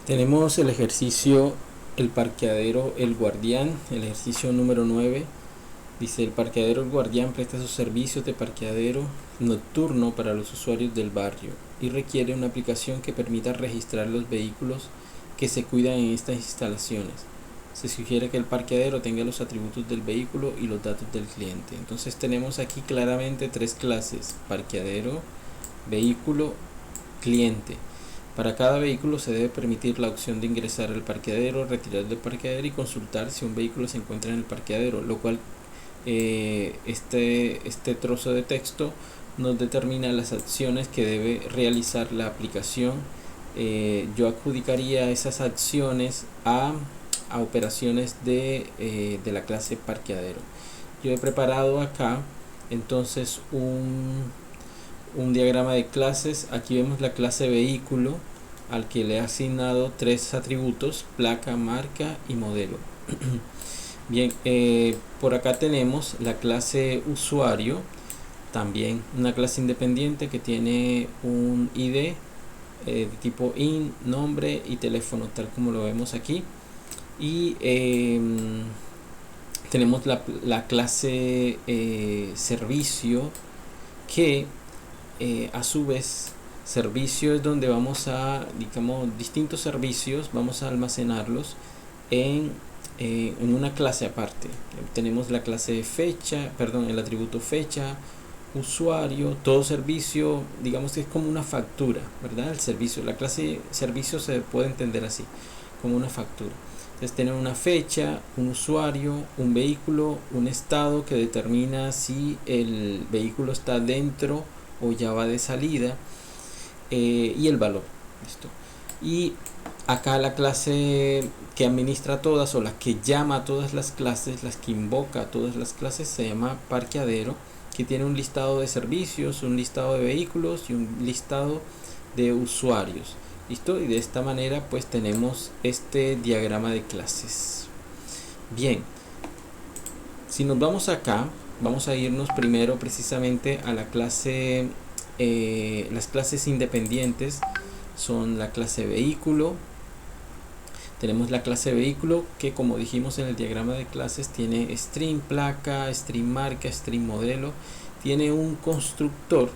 Tenemos el ejercicio El parqueadero El Guardián, el ejercicio número 9. Dice: el parqueadero El Guardián presta sus servicios de parqueadero nocturno para los usuarios del barrio y requiere una aplicación que permita registrar los vehículos que se cuidan en estas instalaciones. Se sugiere que el parqueadero tenga los atributos del vehículo y los datos del cliente. Entonces tenemos aquí claramente tres clases: parqueadero, vehículo, cliente. Para cada vehículo se debe permitir la opción de ingresar al parqueadero, retirar del parqueadero y consultar si un vehículo se encuentra en el parqueadero, lo cual este trozo de texto nos determina las acciones que debe realizar la aplicación. Yo adjudicaría esas acciones a operaciones de la clase parqueadero. Yo he preparado acá entonces un diagrama de clases. Aquí vemos la clase vehículo, al que le he asignado tres atributos: placa, marca y modelo. Bien, por acá tenemos la clase usuario, también una clase independiente que tiene un ID de tipo IN, nombre y teléfono, tal como lo vemos aquí. Y tenemos la clase servicio, que a su vez servicio es donde vamos a, digamos, distintos servicios vamos a almacenarlos en una clase aparte. Tenemos la clase fecha, perdón, el atributo fecha, usuario. Todo servicio, digamos que es como una factura, ¿verdad? El servicio, la clase servicio se puede entender así, como una factura. Entonces tenemos una fecha, un usuario, un vehículo, un estado que determina si el vehículo está dentro o ya va de salida, y el valor. ¿Listo? Y acá la clase que administra todas, o la que llama a todas las clases, las que invoca a todas las clases, se llama parqueadero, que tiene un listado de servicios, un listado de vehículos y un listado de usuarios. ¿Listo? Y de esta manera pues tenemos este diagrama de clases. Bien, si nos vamos acá, vamos a irnos primero precisamente a la clase, las clases independientes son la clase vehículo. Tenemos la clase vehículo, que como dijimos en el diagrama de clases tiene string placa, string marca, string modelo. Tiene un constructor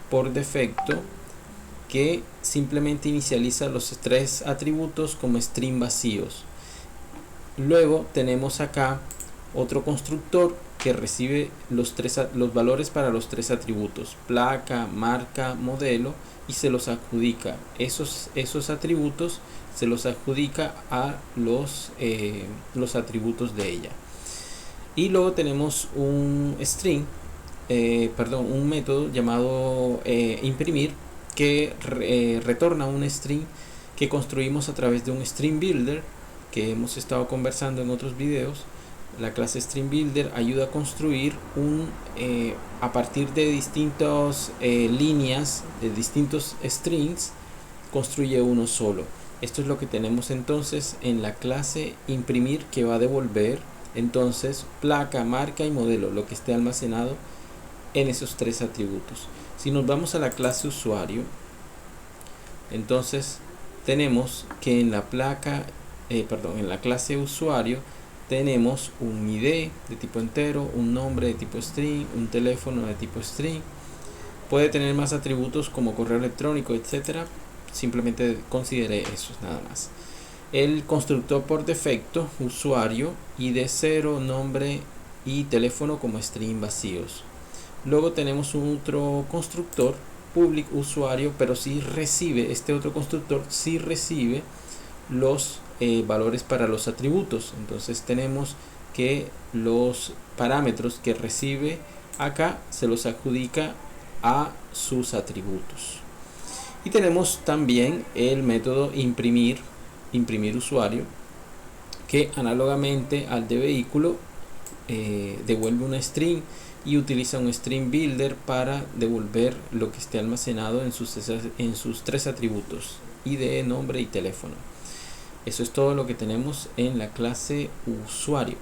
por defecto que simplemente inicializa los tres atributos como string vacíos. Luego tenemos acá otro constructor que recibe los valores para los tres atributos: placa, marca, modelo, y se los adjudica. Esos atributos se los adjudica a los atributos de ella. Y luego tenemos un string, un método llamado imprimir, que retorna un string que construimos a través de un string builder, que hemos estado conversando en otros videos. La clase string builder ayuda a construir a partir de distintas líneas, de distintos strings, construye uno solo. Esto es lo que tenemos entonces en la clase imprimir, que va a devolver entonces placa, marca y modelo, lo que esté almacenado en esos tres atributos. Si nos vamos a la clase usuario, entonces tenemos que en la clase usuario tenemos un ID de tipo entero, un nombre de tipo string, un teléfono de tipo string. Puede tener más atributos como correo electrónico, etcétera. Simplemente considere eso nada más. El constructor por defecto, usuario, ID 0, nombre y teléfono como string vacíos. Luego tenemos otro constructor, public usuario, pero este otro constructor sí recibe los valores para los atributos. Entonces tenemos que los parámetros que recibe acá se los adjudica a sus atributos. Y tenemos también el método imprimir usuario, que análogamente al de vehículo devuelve una string y utiliza un string builder para devolver lo que esté almacenado en sus tres atributos: ID, nombre y teléfono. Eso es todo lo que tenemos en la clase usuario.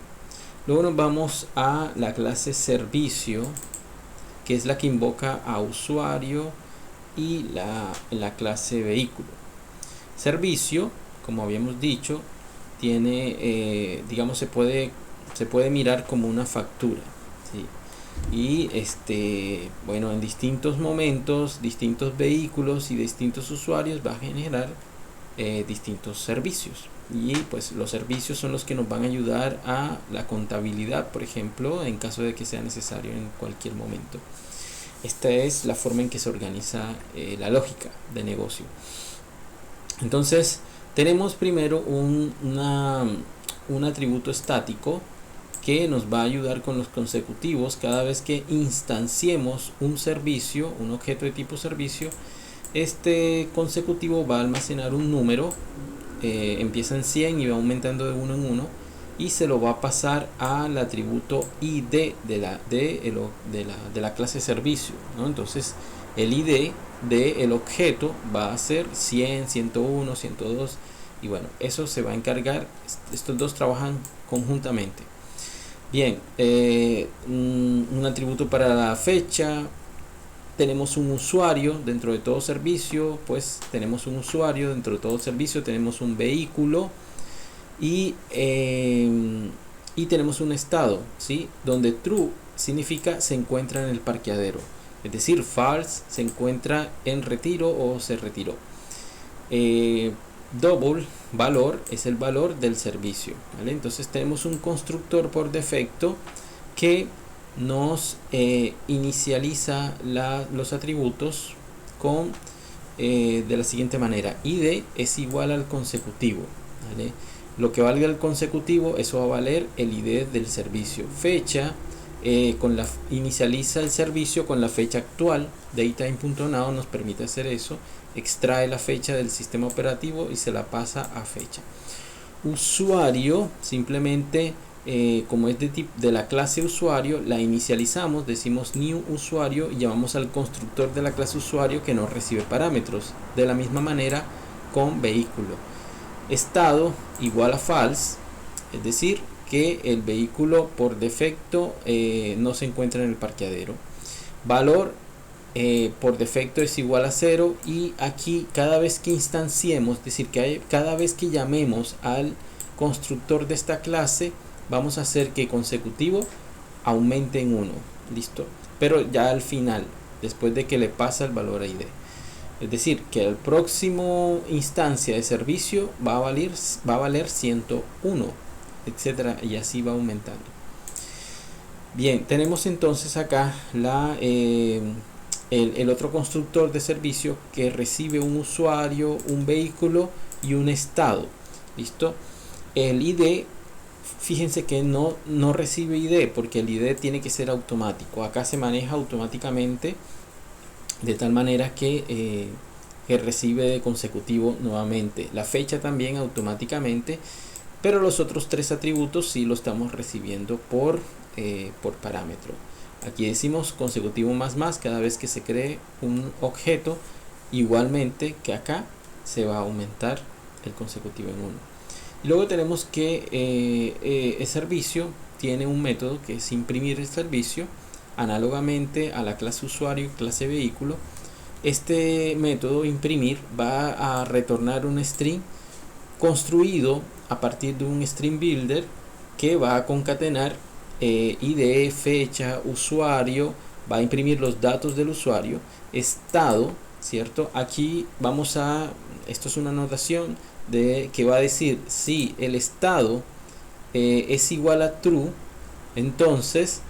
Luego nos vamos a la clase servicio, que es la que invoca a usuario, y la clase vehículo. Servicio, como habíamos dicho, tiene, digamos, se puede mirar como una factura, ¿sí? Y bueno, en distintos momentos, distintos vehículos y distintos usuarios va a generar distintos servicios, y pues los servicios son los que nos van a ayudar a la contabilidad, por ejemplo, en caso de que sea necesario en cualquier momento. Esta es la forma en que se organiza la lógica de negocio. Entonces tenemos primero un atributo estático que nos va a ayudar con los consecutivos. Cada vez que instanciemos un servicio, un objeto de tipo servicio, este consecutivo va a almacenar un número, empieza en 100 y va aumentando de uno en uno, y se lo va a pasar al atributo ID de la clase servicio, ¿no? Entonces el ID del objeto va a ser 100, 101, 102, y bueno, eso se va a encargar, estos dos trabajan conjuntamente. Bien, un atributo para la fecha. Tenemos un usuario dentro de todo servicio, pues tenemos un usuario dentro de todo servicio, tenemos un vehículo y tenemos un estado, ¿sí? Donde true significa se encuentra en el parqueadero, es decir, false se encuentra en retiro o se retiró. Double valor es el valor del servicio, ¿vale? Entonces tenemos un constructor por defecto que nos inicializa los atributos con de la siguiente manera: id es igual al consecutivo, ¿vale? Lo que valga el consecutivo, eso va a valer el id del servicio. Fecha, inicializa el servicio con la fecha actual. Datetime.now nos permite hacer eso, extrae la fecha del sistema operativo y se la pasa a fecha. Usuario, simplemente como es de la clase usuario, la inicializamos, decimos new usuario y llamamos al constructor de la clase usuario que no recibe parámetros. De la misma manera con vehículo. Estado igual a false, es decir, que el vehículo por defecto no se encuentra en el parqueadero. Valor por defecto es igual a 0, y aquí cada vez que instanciemos, es decir, que cada vez que llamemos al constructor de esta clase, vamos a hacer que consecutivo aumente en 1, listo, pero ya al final, después de que le pasa el valor a id. Es decir, que el próximo instancia de servicio va a valer 101, etcétera, y así va aumentando. Bien, tenemos entonces acá el otro constructor de servicio que recibe un usuario, un vehículo y un estado. ¿Listo? El ID, fíjense que no recibe ID porque el ID tiene que ser automático. Acá se maneja automáticamente de tal manera que recibe de consecutivo nuevamente. La fecha también automáticamente, pero los otros tres atributos sí lo estamos recibiendo por parámetro. Aquí decimos consecutivo más cada vez que se cree un objeto, igualmente que acá se va a aumentar el consecutivo en 1. Y luego tenemos que el servicio tiene un método que es imprimir el servicio, análogamente a la clase usuario y clase vehículo. Este método imprimir va a retornar un string construido a partir de un string builder que va a concatenar ID, fecha, usuario, va a imprimir los datos del usuario, estado, ¿cierto? Aquí esto es una anotación que va a decir si el estado es igual a true, entonces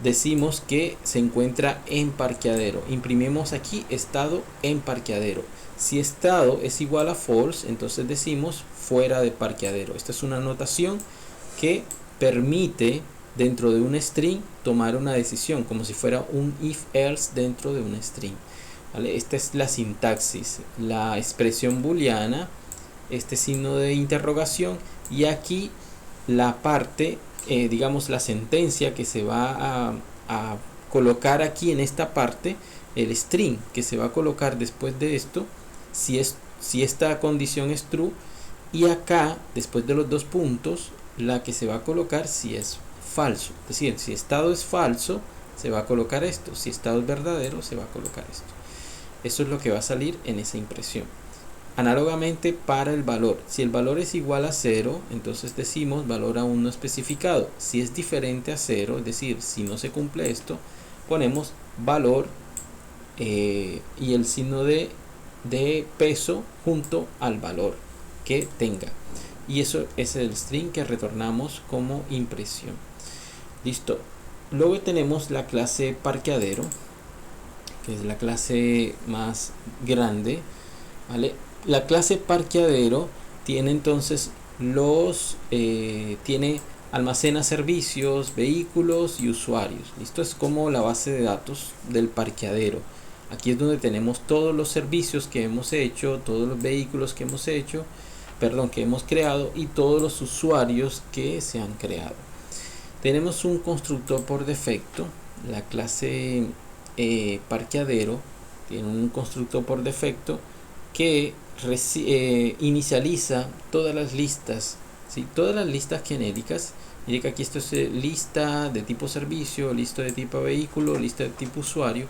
decimos que se encuentra en parqueadero. Imprimimos aquí estado en parqueadero. Si estado es igual a false, entonces decimos fuera de parqueadero. Esta es una anotación que permite dentro de un string tomar una decisión, como si fuera un if else dentro de un string, ¿vale? Esta es la sintaxis, la expresión booleana, este signo de interrogación, y aquí la parte, digamos la sentencia que se va a colocar aquí en esta parte, el string que se va a colocar después de esto, si esta condición es true, y acá después de los dos puntos la que se va a colocar si es falso. Es decir, si estado es falso se va a colocar esto, si estado es verdadero se va a colocar esto. Eso es lo que va a salir en esa impresión. Análogamente para el valor, si el valor es igual a 0, entonces decimos valor aún no especificado. Si es diferente a 0, es decir, si no se cumple esto, ponemos valor y el signo de peso junto al valor que tenga. Y eso es el string que retornamos como impresión. Listo. Luego tenemos la clase parqueadero, que es la clase más grande, ¿vale? La clase parqueadero tiene entonces tiene almacena servicios, vehículos y usuarios. Esto es como la base de datos del parqueadero. Aquí es donde tenemos todos los servicios que hemos hecho, todos los vehículos que hemos hecho, que hemos creado, y todos los usuarios que se han creado. Tenemos un constructor por defecto. La clase parqueadero tiene un constructor por defecto que inicializa todas las listas, ¿sí? Todas las listas genéricas. Mire que aquí esto es lista de tipo servicio, lista de tipo vehículo, lista de tipo usuario.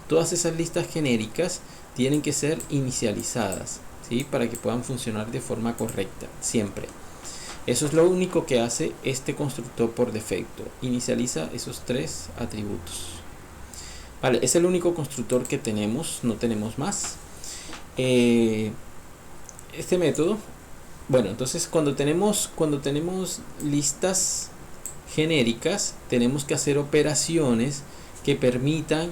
Todas esas listas genéricas tienen que ser inicializadas, ¿sí? Para que puedan funcionar de forma correcta siempre. Eso es lo único que hace este constructor por defecto. Inicializa esos tres atributos. Vale, es el único constructor que tenemos, no tenemos más. Este método, bueno, entonces cuando tenemos listas genéricas, tenemos que hacer operaciones que permitan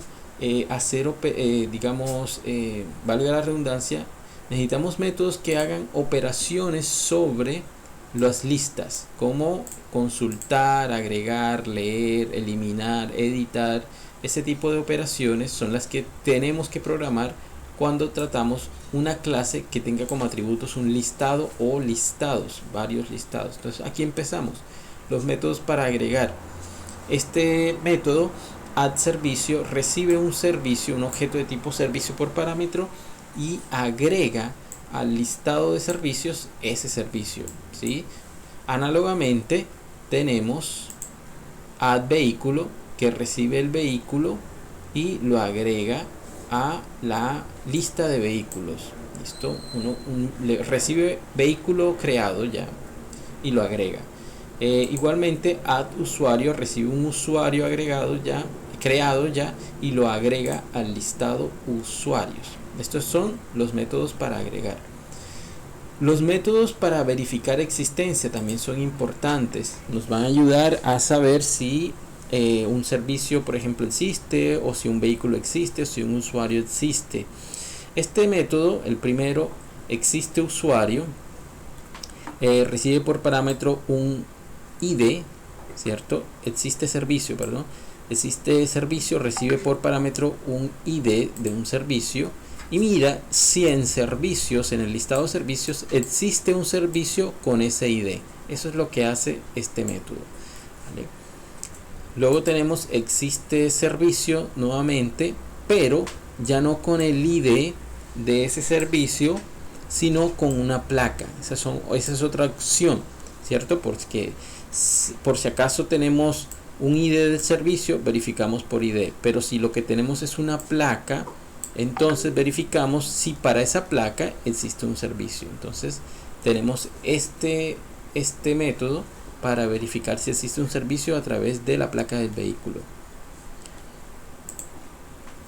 valga la redundancia, necesitamos métodos que hagan operaciones sobre las listas, como consultar, agregar, leer, eliminar, editar. Ese tipo de operaciones son las que tenemos que programar cuando tratamos una clase que tenga como atributos un listado o listados, varios listados. Entonces aquí empezamos los métodos para agregar. Este método add servicio recibe un servicio, un objeto de tipo servicio por parámetro, y agrega al listado de servicios ese servicio, ¿sí? Análogamente tenemos add vehículo, que recibe el vehículo y lo agrega a la lista de vehículos. Listo, recibe vehículo creado ya y lo agrega. Igualmente add usuario recibe un usuario creado ya y lo agrega al listado usuarios. Estos son los métodos para agregar. Los métodos para verificar existencia también son importantes. Nos van a ayudar a saber si un servicio, por ejemplo, existe, o si un vehículo existe, o si un usuario existe. Este método, el primero, existe usuario, recibe por parámetro un ID, ¿cierto? Existe servicio, recibe por parámetro un ID de un servicio, y mira si en servicios, en el listado de servicios, existe un servicio con ese ID. Eso es lo que hace este método, ¿vale? Luego tenemos existe servicio nuevamente, pero ya no con el ID de ese servicio, sino con una placa. Esa es otra opción, ¿cierto? Porque por si acaso tenemos un ID del servicio, verificamos por ID. Pero si lo que tenemos es una placa, entonces verificamos si para esa placa existe un servicio. Entonces tenemos este método para verificar si existe un servicio a través de la placa del vehículo.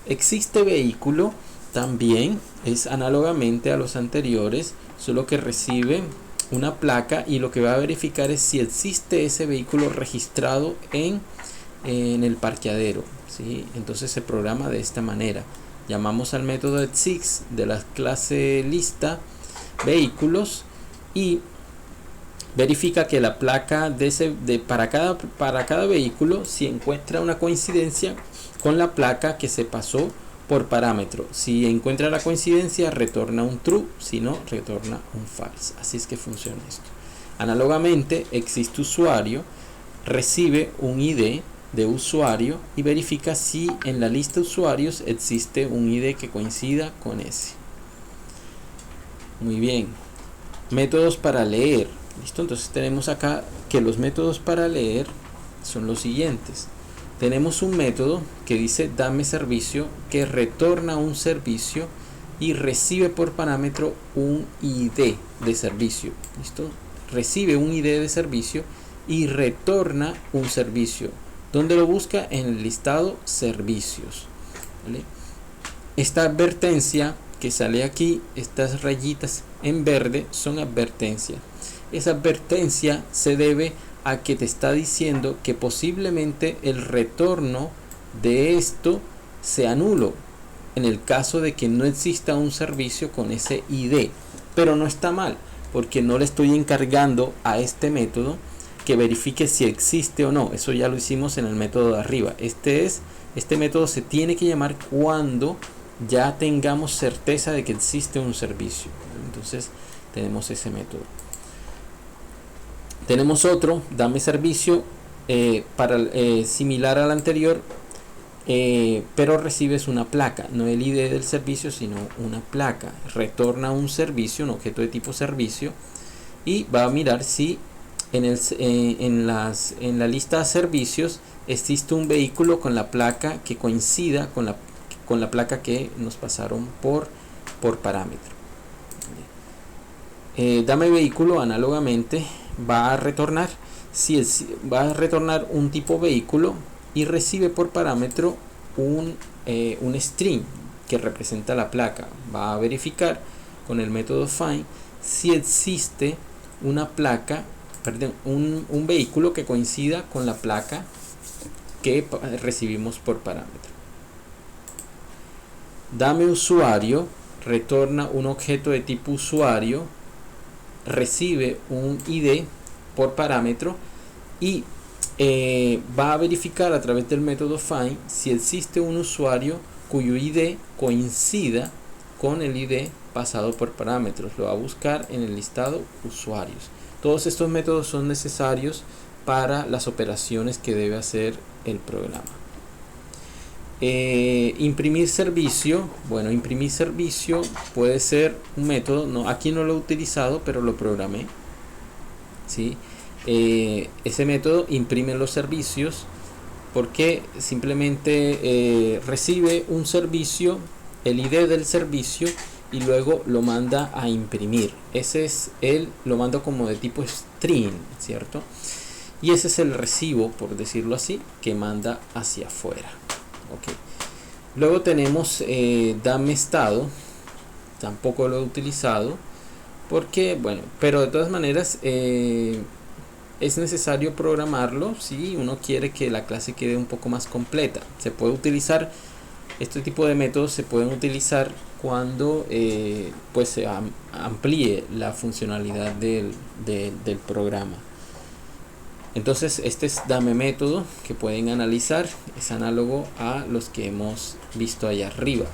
Existe vehículo también es análogamente a los anteriores, solo que recibe una placa y lo que va a verificar es si existe ese vehículo registrado en el parqueadero, ¿sí? Entonces se programa de esta manera. Llamamos al método exist de la clase lista vehículos y verifica que la placa para cada vehículo, si encuentra una coincidencia con la placa que se pasó por parámetro. Si encuentra la coincidencia, retorna un true, si no, retorna un false. Así es que funciona esto. Análogamente, existe usuario, recibe un ID de usuario y verifica si en la lista de usuarios existe un ID que coincida con ese. Muy bien. Métodos para leer. ¿Listo? Entonces tenemos acá que los métodos para leer son los siguientes. Tenemos un método que dice dame servicio, que retorna un servicio y recibe por parámetro un ID de servicio. ¿Listo? Recibe un ID de servicio y retorna un servicio. ¿Dónde lo busca? En el listado servicios. ¿Vale? Esta advertencia que sale aquí, estas rayitas en verde, son advertencias. Esa advertencia se debe a que te está diciendo que posiblemente el retorno de esto sea nulo en el caso de que no exista un servicio con ese ID. Pero no está mal, porque no le estoy encargando a este método que verifique si existe o no. Eso ya lo hicimos en el método de arriba. Este método se tiene que llamar cuando ya tengamos certeza de que existe un servicio. Entonces tenemos ese método. Tenemos otro, dame servicio, similar al anterior, pero recibes una placa, no el ID del servicio, sino una placa. Retorna un servicio, un objeto de tipo servicio, y va a mirar si en la lista de servicios existe un vehículo con la placa que coincida con la placa que nos pasaron por parámetro. Dame vehículo, análogamente va a retornar un tipo vehículo y recibe por parámetro un string que representa la placa. Va a verificar con el método find si existe una placa, un vehículo que coincida con la placa que recibimos por parámetro. Dame usuario, retorna un objeto de tipo usuario, recibe un ID por parámetro y va a verificar a través del método find si existe un usuario cuyo ID coincida con el ID pasado por parámetros. Lo va a buscar en el listado usuarios. Todos estos métodos son necesarios para las operaciones que debe hacer el programa. Imprimir servicio. Bueno, imprimir servicio puede ser un método, aquí no lo he utilizado, pero lo programé, ¿sí? Ese método imprime los servicios porque simplemente recibe un servicio, el ID del servicio, y luego lo manda a imprimir. Lo manda como de tipo string, ¿cierto? Y ese es el recibo, por decirlo así, que manda hacia afuera. Okay. Luego tenemos dame estado. Tampoco lo he utilizado porque, bueno, pero de todas maneras es necesario programarlo si uno quiere que la clase quede un poco más completa. Se puede utilizar, este tipo de métodos se pueden utilizar cuando pues se amplíe la funcionalidad del programa. Entonces este es dame método que pueden analizar, es análogo a los que hemos visto allá arriba.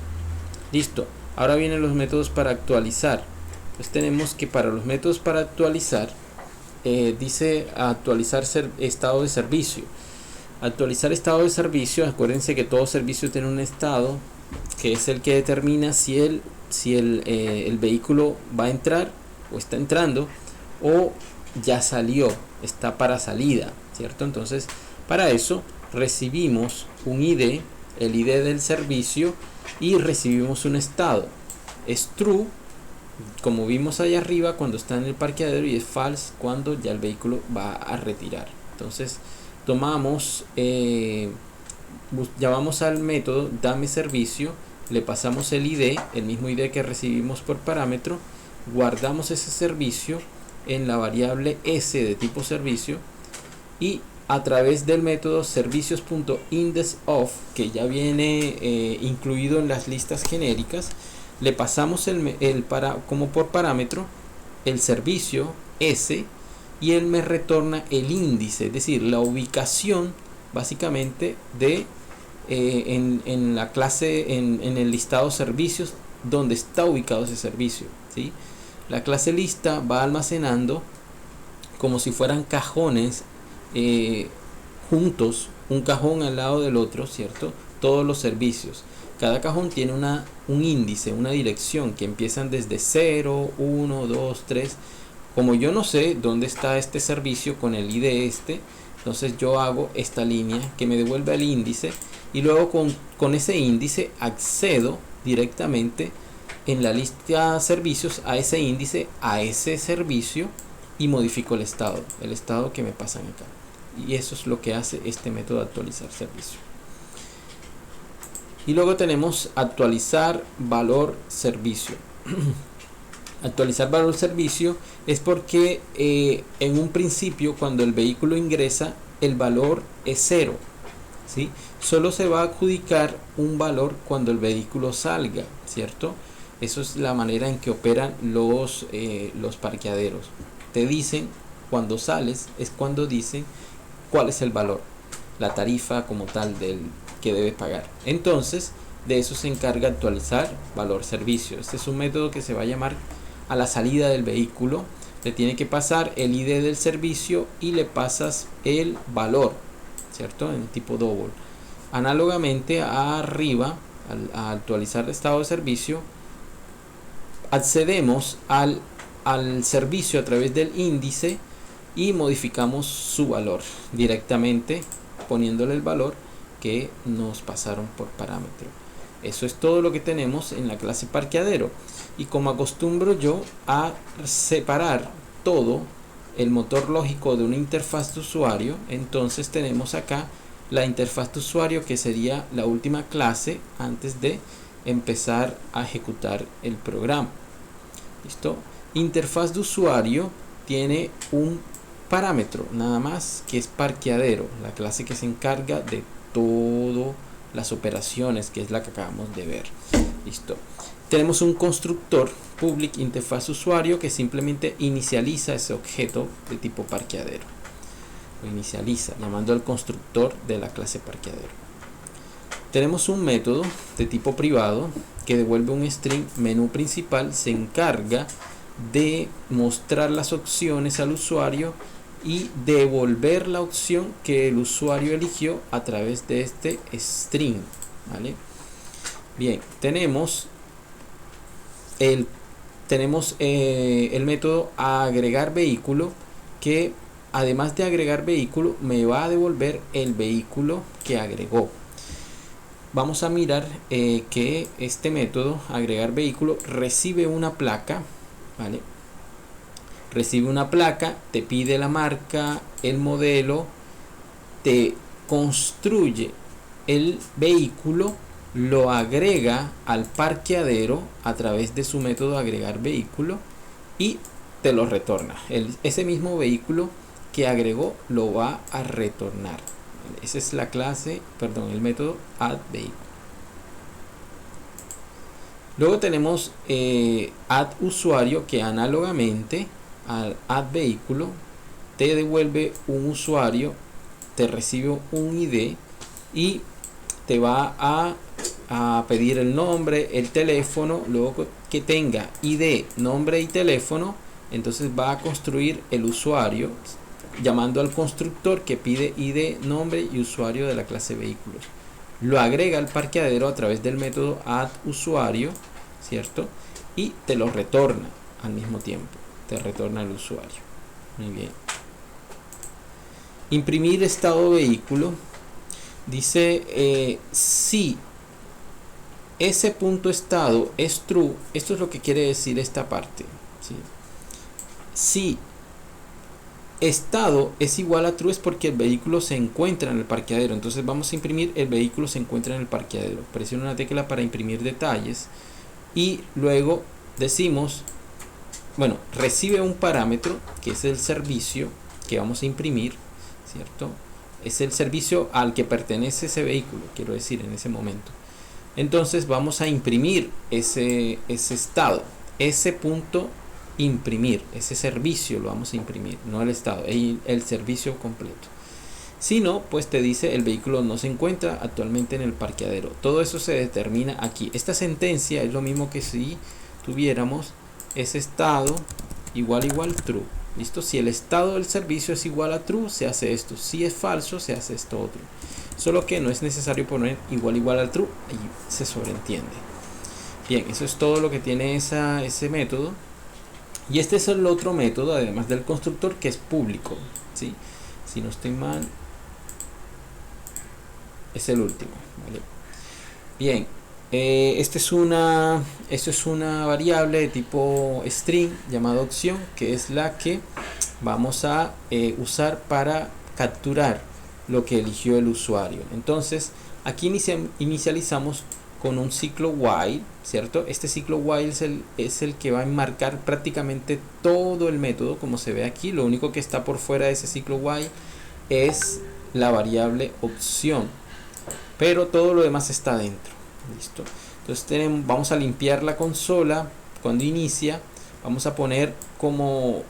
Listo, ahora vienen los métodos para actualizar. Pues tenemos que para los métodos para actualizar, dice actualizar estado de servicio. Actualizar estado de servicio, acuérdense que todo servicio tiene un estado que es el que determina si el vehículo va a entrar o está entrando o ya salió, está para salida, ¿cierto? Entonces para eso recibimos un ID, el ID del servicio, y recibimos un estado. Es true, como vimos allá arriba, cuando está en el parqueadero, y es false cuando ya el vehículo va a retirar. Entonces tomamos, llamamos al método dame servicio, le pasamos el ID, el mismo ID que recibimos por parámetro, guardamos ese servicio en la variable s de tipo servicio, y a través del método servicios.indexOf, que ya viene incluido en las listas genéricas, le pasamos como por parámetro el servicio s, y él me retorna el índice, es decir, la ubicación básicamente de en la clase, en el listado servicios, donde está ubicado ese servicio, ¿sí? La clase lista va almacenando como si fueran cajones juntos, un cajón al lado del otro, ¿cierto? Todos los servicios. Cada cajón tiene un índice, una dirección que empiezan desde 0, 1, 2, 3. Como yo no sé dónde está este servicio con el ID entonces yo hago esta línea que me devuelve el índice, y luego con ese índice accedo directamente en la lista servicios a ese índice, a ese servicio, y modifico el estado que me pasan acá. Y eso es lo que hace este método de actualizar servicio. Y luego tenemos actualizar valor servicio. Actualizar valor servicio es porque en un principio, cuando el vehículo ingresa, el valor es 0, ¿sí? Solo se va a adjudicar un valor cuando el vehículo salga, ¿cierto? Eso es la manera en que operan los parqueaderos. Te dicen cuando sales, es cuando dicen cuál es el valor, la tarifa como tal del que debes pagar. Entonces, de eso se encarga actualizar valor servicio. Este es un método que se va a llamar a la salida del vehículo. Le tiene que pasar el ID del servicio y le pasas el valor, ¿cierto? En tipo double. Análogamente, arriba, al actualizar el estado de servicio, accedemos al servicio a través del índice y modificamos su valor directamente poniéndole el valor que nos pasaron por parámetro. Eso es todo lo que tenemos en la clase parqueadero. Y como acostumbro yo a separar todo el motor lógico de una interfaz de usuario, entonces tenemos acá la interfaz de usuario, que sería la última clase antes de empezar a ejecutar el programa. ¿Listo? Interfaz de usuario tiene un parámetro nada más, que es parqueadero, la clase que se encarga de todas las operaciones, que es la que acabamos de ver. Listo. Tenemos un constructor public interfaz usuario que simplemente inicializa ese objeto de tipo parqueadero. Lo inicializa llamando al constructor de la clase parqueadero. Tenemos un método de tipo privado que devuelve un string menú principal, se encarga de mostrar las opciones al usuario y devolver la opción que el usuario eligió a través de este string, ¿vale? Bien, tenemos el método agregar vehículo, que además de agregar vehículo me va a devolver el vehículo que agregó. Vamos a mirar que este método agregar vehículo recibe una placa, ¿vale? Recibe una placa, te pide la marca, el modelo, te construye el vehículo, lo agrega al parqueadero a través de su método agregar vehículo y te lo retorna. Ese mismo vehículo que agregó lo va a retornar. Esa es la clase, perdón, el método add vehículo. Luego tenemos add usuario, que análogamente al add vehículo te devuelve un usuario, te recibe un ID y te va a pedir el nombre, el teléfono. Luego que tenga ID, nombre y teléfono, entonces va a construir el usuario llamando al constructor que pide ID, nombre y usuario de la clase vehículos. Lo agrega al parqueadero a través del método add usuario, ¿cierto? Y te lo retorna al mismo tiempo, te retorna el usuario. Muy bien. Imprimir estado vehículo. Dice si ese punto estado es true, esto es lo que quiere decir esta parte, ¿sí? Si estado es igual a true es porque el vehículo se encuentra en el parqueadero. Entonces vamos a imprimir el vehículo se encuentra en el parqueadero. Presiona una tecla para imprimir detalles y luego decimos, bueno, recibe un parámetro que es el servicio que vamos a imprimir, ¿cierto? Es el servicio al que pertenece ese vehículo, quiero decir, en ese momento. Entonces vamos a imprimir ese estado, ese punto imprimir, ese servicio lo vamos a imprimir, no el estado, el servicio completo. Si no, pues te dice el vehículo no se encuentra actualmente en el parqueadero. Todo eso se determina aquí. Esta sentencia es lo mismo que si tuviéramos ese estado igual true. ¿Listo? Si el estado del servicio es igual a true, se hace esto. Si es falso, se hace esto otro. Solo que no es necesario poner igual al true y se sobreentiende. Bien, eso es todo lo que tiene ese método. Y este es el otro método, además del constructor, que es público, ¿sí? Si no estoy mal, es el último, ¿vale? Bien, Esto es una variable de tipo string llamada opción, que es la que vamos a usar para capturar lo que eligió el usuario. Entonces aquí inicializamos con un ciclo while, ¿cierto? Este ciclo while es el que va a enmarcar prácticamente todo el método, como se ve aquí. Lo único que está por fuera de ese ciclo while es la variable opción, pero todo lo demás está dentro. Listo. Entonces vamos a limpiar la consola cuando inicia. Vamos a poner como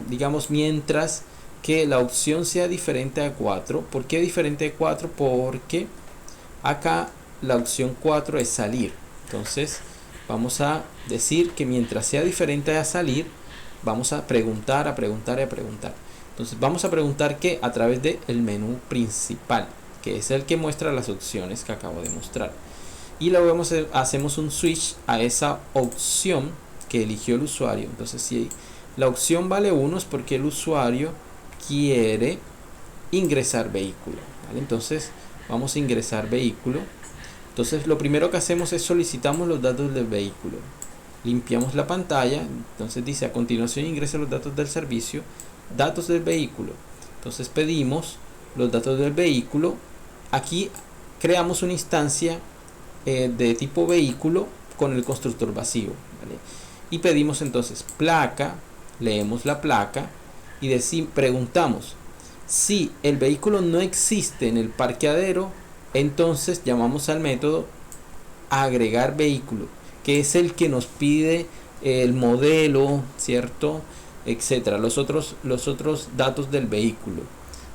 digamos, mientras que la opción sea diferente a 4. ¿Por qué diferente de 4? Porque acá la opción 4 es salir. Entonces vamos a decir que mientras sea diferente a salir, vamos a preguntar, a preguntar y a preguntar. Entonces vamos a preguntar que a través del menú principal, que es el que muestra las opciones que acabo de mostrar. Y luego hacemos un switch a esa opción que eligió el usuario. Entonces si la opción vale 1 es porque el usuario quiere ingresar vehículo, ¿vale? Entonces vamos a ingresar vehículo. Entonces lo primero que hacemos es solicitamos los datos del vehículo. Limpiamos la pantalla. Entonces dice a continuación ingrese los datos del servicio, datos del vehículo. Entonces pedimos los datos del vehículo. Aquí creamos una instancia de tipo vehículo con el constructor vacío, ¿vale? Y pedimos entonces placa, leemos la placa y preguntamos si el vehículo no existe en el parqueadero. Entonces llamamos al método agregar vehículo, que es el que nos pide el modelo, cierto, etcétera, los otros datos del vehículo.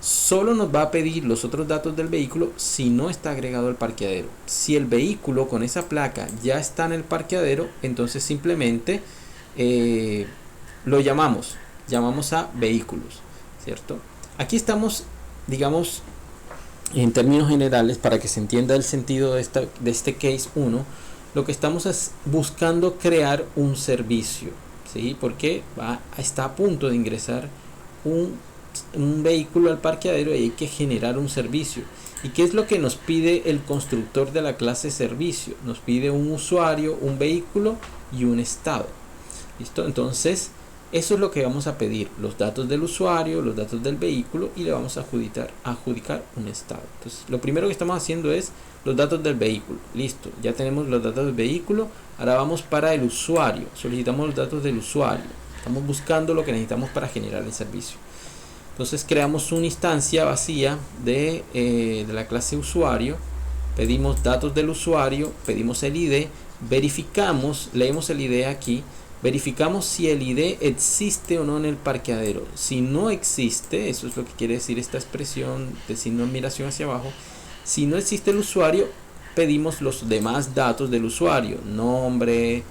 Solo nos va a pedir los otros datos del vehículo si no está agregado al parqueadero. Si el vehículo con esa placa ya está en el parqueadero, entonces simplemente lo llamamos a vehículos, cierto. Aquí estamos, digamos, en términos generales, para que se entienda el sentido de este case 1, lo que estamos es buscando crear un servicio, ¿sí? Porque está a punto de ingresar un vehículo al parqueadero y hay que generar un servicio. ¿Y qué es lo que nos pide el constructor de la clase servicio? Nos pide un usuario, un vehículo y un estado. ¿Listo? Entonces eso es lo que vamos a pedir: los datos del usuario, los datos del vehículo, y le vamos a adjudicar un estado. Entonces lo primero que estamos haciendo es los datos del vehículo. Listo, ya tenemos los datos del vehículo. Ahora vamos para el usuario, solicitamos los datos del usuario. Estamos buscando lo que necesitamos para generar el servicio. Entonces creamos una instancia vacía de la clase usuario, pedimos datos del usuario, pedimos el ID, verificamos, leemos el ID aquí, verificamos si el ID existe o no en el parqueadero. Si no existe, eso es lo que quiere decir esta expresión de signo de admiración hacia abajo. Si no existe el usuario, pedimos los demás datos del usuario: nombre,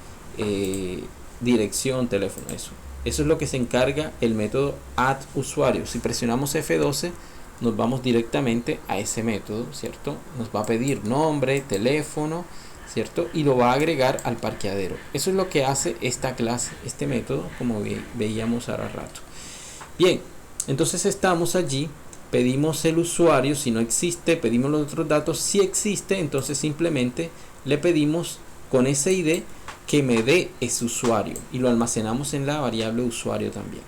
dirección, teléfono, eso. Eso es lo que se encarga el método addUsuario. Si presionamos F12, nos vamos directamente a ese método, ¿cierto? Nos va a pedir nombre, teléfono, ¿cierto? Y lo va a agregar al parqueadero. Eso es lo que hace esta clase, este método, como veíamos ahora rato. Bien, entonces estamos allí, pedimos el usuario. Si no existe, pedimos los otros datos. Si existe, entonces simplemente le pedimos con ese ID que me dé ese usuario y lo almacenamos en la variable usuario también.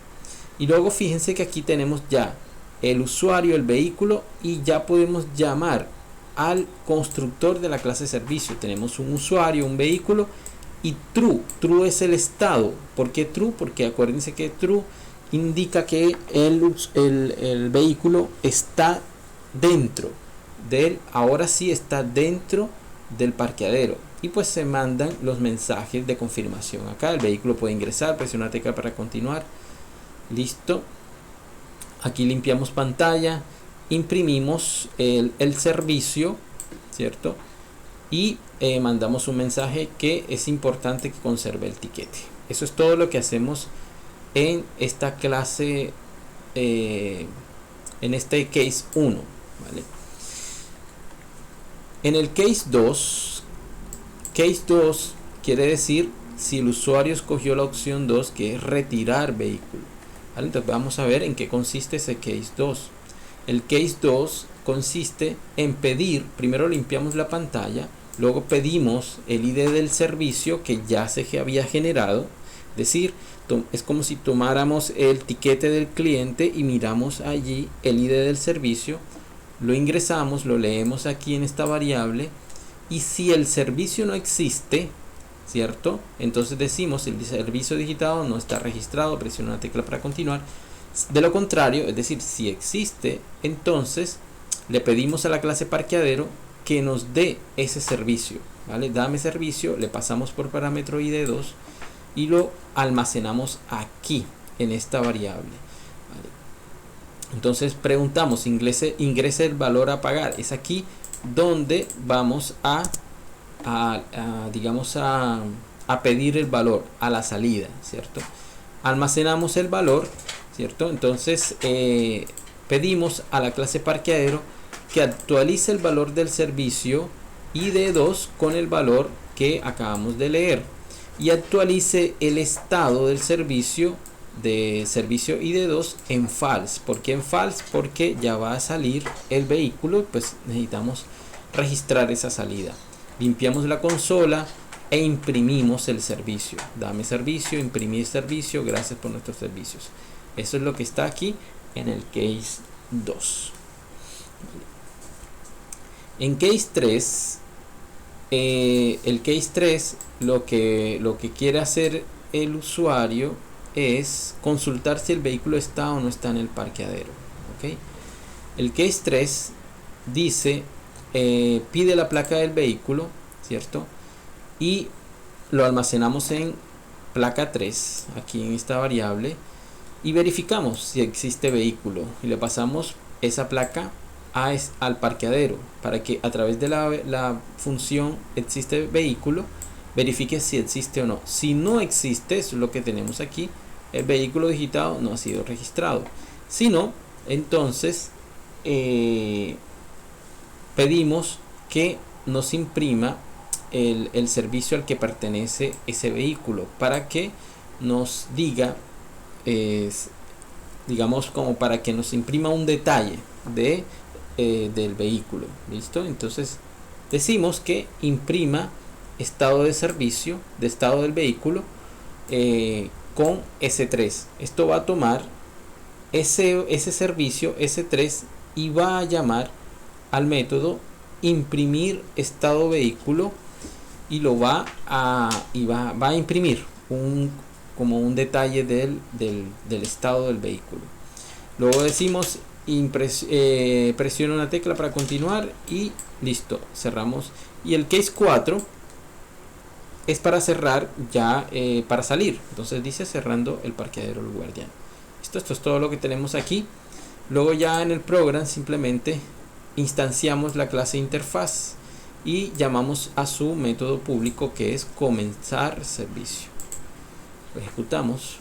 Y luego fíjense que aquí tenemos ya el usuario, el vehículo, y ya podemos llamar al constructor de la clase servicio. Tenemos un usuario, un vehículo y true. True es el estado. ¿Por qué true? Porque acuérdense que true indica que el vehículo está dentro del, ahora sí está dentro del parqueadero. Y pues se mandan los mensajes de confirmación. Acá el vehículo puede ingresar, presiona tecla para continuar. Listo. Aquí limpiamos pantalla, imprimimos el servicio, ¿cierto? Y mandamos un mensaje que es importante que conserve el tiquete. Eso es todo lo que hacemos en esta clase, en este case 1, ¿vale? En el case 2, case 2 quiere decir si el usuario escogió la opción 2, que es retirar vehículo, ¿vale? Entonces vamos a ver en qué consiste ese case 2. El case 2 consiste en pedir, primero limpiamos la pantalla, Luego pedimos el ID del servicio que ya se había generado. Es decir, es como si tomáramos el tiquete del cliente y miramos allí el ID del servicio, lo ingresamos, lo leemos aquí en esta variable, y si el servicio no existe, ¿cierto? Entonces decimos el servicio digitado no está registrado, presiona una tecla para continuar. De lo contrario, es decir, si existe, entonces le pedimos a la clase parqueadero que nos dé ese servicio, ¿vale? Dame servicio, le pasamos por parámetro ID2 y lo almacenamos aquí en esta variable, ¿vale? Entonces preguntamos, ingrese el valor a pagar. Es aquí donde vamos digamos a pedir el valor a la salida, ¿cierto? Almacenamos el valor, ¿cierto? Entonces pedimos a la clase parqueadero que actualice el valor del servicio ID2 con el valor que acabamos de leer y actualice el estado del servicio ID2 en false. ¿Por qué en false? Porque ya va a salir el vehículo, pues necesitamos registrar esa salida. Limpiamos la consola e imprimimos el servicio. Dame servicio, imprimir servicio, gracias por nuestros servicios. Eso es lo que está aquí en el case 2. En case 3, el case 3 lo que quiere hacer el usuario es consultar si el vehículo está o no está en el parqueadero, ¿okay? El case 3 dice, pide la placa del vehículo, ¿cierto? Y lo almacenamos en placa 3, aquí en esta variable, y verificamos si existe vehículo y le pasamos esa placa al parqueadero para que a través de la función existe vehículo verifique si existe o no. Si no existe, eso es lo que tenemos aquí, el vehículo digitado no ha sido registrado. Si no, entonces pedimos que nos imprima el servicio al que pertenece ese vehículo para que nos diga, digamos, como para que nos imprima un detalle del vehículo. ¿Listo? Entonces decimos que imprima estado de servicio, de estado del vehículo, con S3. Esto va a tomar ese servicio S3 y va a llamar al método imprimir estado vehículo y lo va a imprimir como un detalle del estado del vehículo. Luego decimos presiona una tecla para continuar y listo, cerramos. Y el case 4 es para cerrar ya, para salir. Entonces dice cerrando el parqueadero El Guardián. Esto es todo lo que tenemos aquí. Luego ya en el programa simplemente instanciamos la clase interfaz y llamamos a su método público que es comenzar servicio. Lo ejecutamos.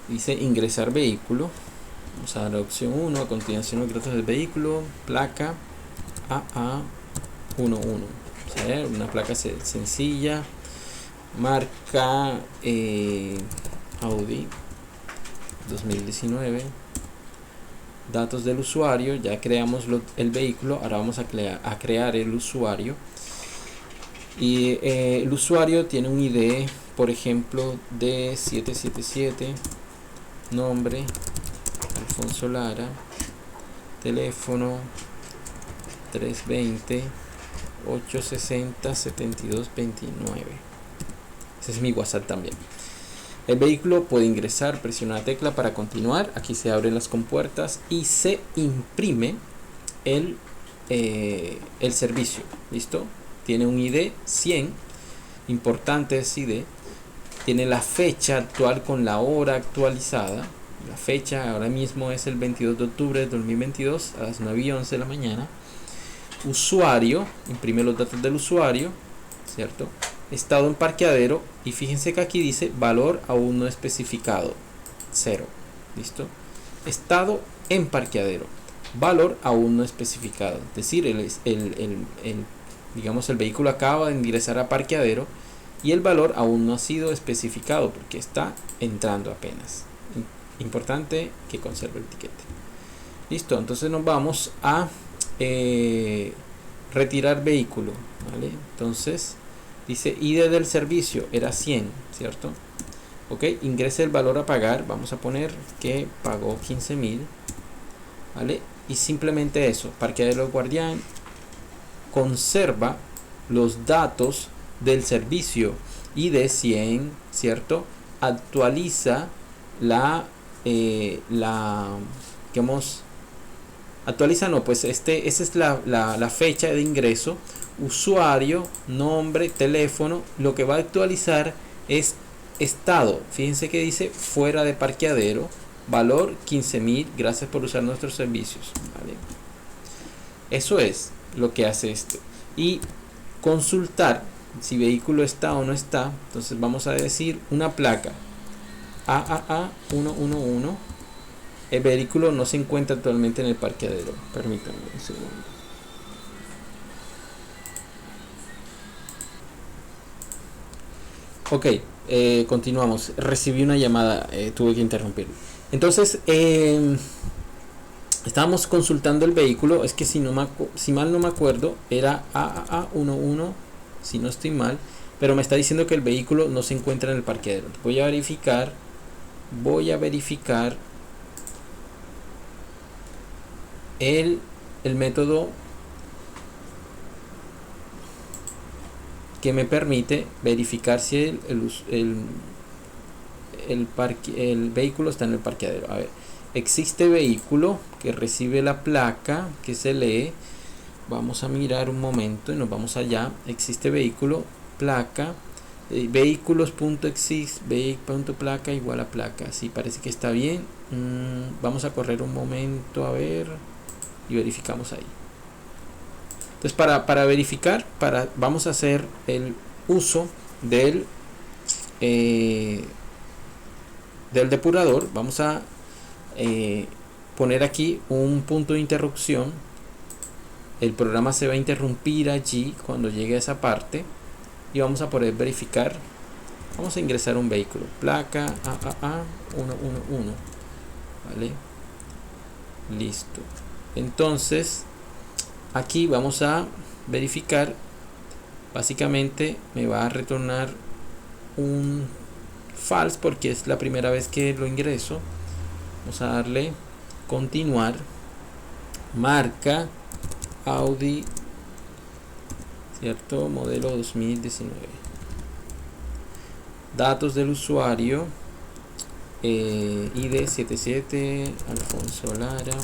Dice ingresar vehículo. Vamos a dar la opción 1. A continuación los datos del vehículo. Placa AA11. O sea, una placa sencilla. Marca Audi 2019. Datos del usuario. Ya creamos el vehículo. Ahora vamos a crear el usuario. Y el usuario tiene un ID, por ejemplo, de 777. Nombre Alfonso Lara, teléfono 320 860 7229. Ese es mi WhatsApp también. El vehículo puede ingresar, presiona la tecla para continuar. Aquí se abren las compuertas y se imprime el servicio. ¿Listo? Tiene un ID 100. Importante es ID. Tiene la fecha actual con la hora actualizada. La fecha ahora mismo es el 22 de octubre de 2022 a las 9:11 de la mañana. Usuario, imprime los datos del usuario, ¿cierto? Estado en parqueadero y fíjense que aquí dice valor aún no especificado, 0. ¿Listo? Estado en parqueadero, valor aún no especificado. Es decir, digamos el vehículo acaba de ingresar a parqueadero y el valor aún no ha sido especificado porque está entrando apenas. Importante que conserve el tiquete. Listo, entonces nos vamos a retirar vehículo, ¿vale? Entonces dice ID del servicio era 100, ¿cierto? Ok, ingrese el valor a pagar, vamos a poner que pagó 15.000, ¿vale? Y simplemente eso, parqueadero Guardián conserva los datos del servicio ID 100, ¿cierto? Actualiza digamos, actualiza no, pues esa es la fecha de ingreso, usuario, nombre, teléfono. Lo que va a actualizar es estado. Fíjense que dice fuera de parqueadero, valor 15.000, gracias por usar nuestros servicios, ¿vale? Eso es lo que hace este. Y consultar si vehículo está o no está. Entonces vamos a decir una placa AAA 111. El vehículo no se encuentra actualmente en el parqueadero. Permítanme un segundo. Ok, continuamos. Recibí una llamada, tuve que interrumpir. Entonces, estábamos consultando el vehículo. Es que si mal no me acuerdo, era AAA 11, si no estoy mal. Pero me está diciendo que el vehículo no se encuentra en el parqueadero. Voy a verificar el método que me permite verificar si el vehículo está en el parqueadero. A ver, existe vehículo que recibe la placa que se lee. Vamos a mirar un momento y nos vamos allá. Existe vehículo, placa, vehículos.exist, placa igual a placa. Sí, parece que está bien. Vamos a correr un momento a ver y verificamos ahí. Entonces para verificar, vamos a hacer el uso del depurador. Vamos a poner aquí un punto de interrupción. El programa se va a interrumpir allí cuando llegue a esa parte y vamos a poder verificar. Vamos a ingresar un vehículo, placa AAA 111, ¿vale? Listo. Entonces aquí vamos a verificar. Básicamente me va a retornar un false porque es la primera vez que lo ingreso. Vamos a darle continuar. Marca Audi, cierto, modelo 2019. Datos del usuario, ID 77 Alfonso Lara,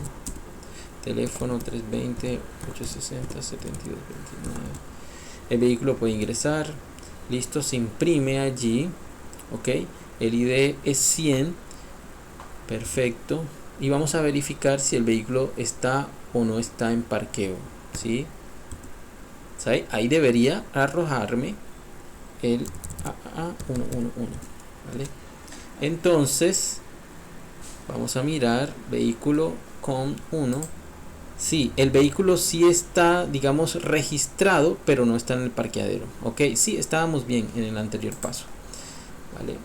teléfono 320 860 7229. El vehículo puede ingresar. Listo, se imprime allí. Ok, el ID es 100. Perfecto. Y vamos a verificar si el vehículo está o no está en parqueo, ¿sí? ¿Sí? Ahí debería arrojarme el AA 111, ¿vale? Entonces vamos a mirar vehículo con 1. Sí, el vehículo sí está, digamos, registrado, pero no está en el parqueadero. Ok, sí, estábamos bien en el anterior paso, ¿vale?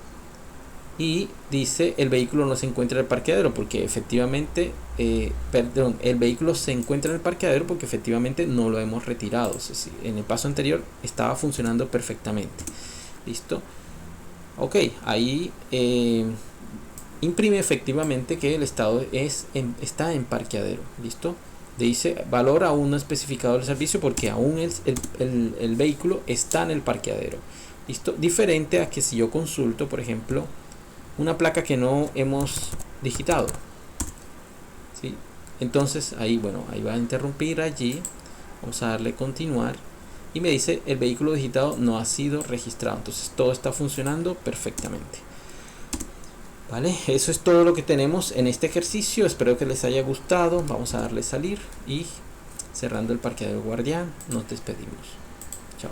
Y dice el vehículo no se encuentra en el parqueadero porque efectivamente, el vehículo se encuentra en el parqueadero porque efectivamente no lo hemos retirado. O sea, sí, en el paso anterior estaba funcionando perfectamente. Listo. Ok, ahí imprime efectivamente que el estado está en parqueadero. Listo. Dice valor aún no especificado del servicio porque aún el vehículo está en el parqueadero. Listo. Diferente a que si yo consulto, por ejemplo, una placa que no hemos digitado, ¿sí? Entonces ahí, bueno, ahí va a interrumpir allí. Vamos a darle continuar y me dice el vehículo digitado no ha sido registrado. Entonces todo está funcionando perfectamente, ¿vale? Eso es todo lo que tenemos en este ejercicio. Espero que les haya gustado. Vamos a darle salir y cerrando el parqueadero Guardián nos despedimos. Chao.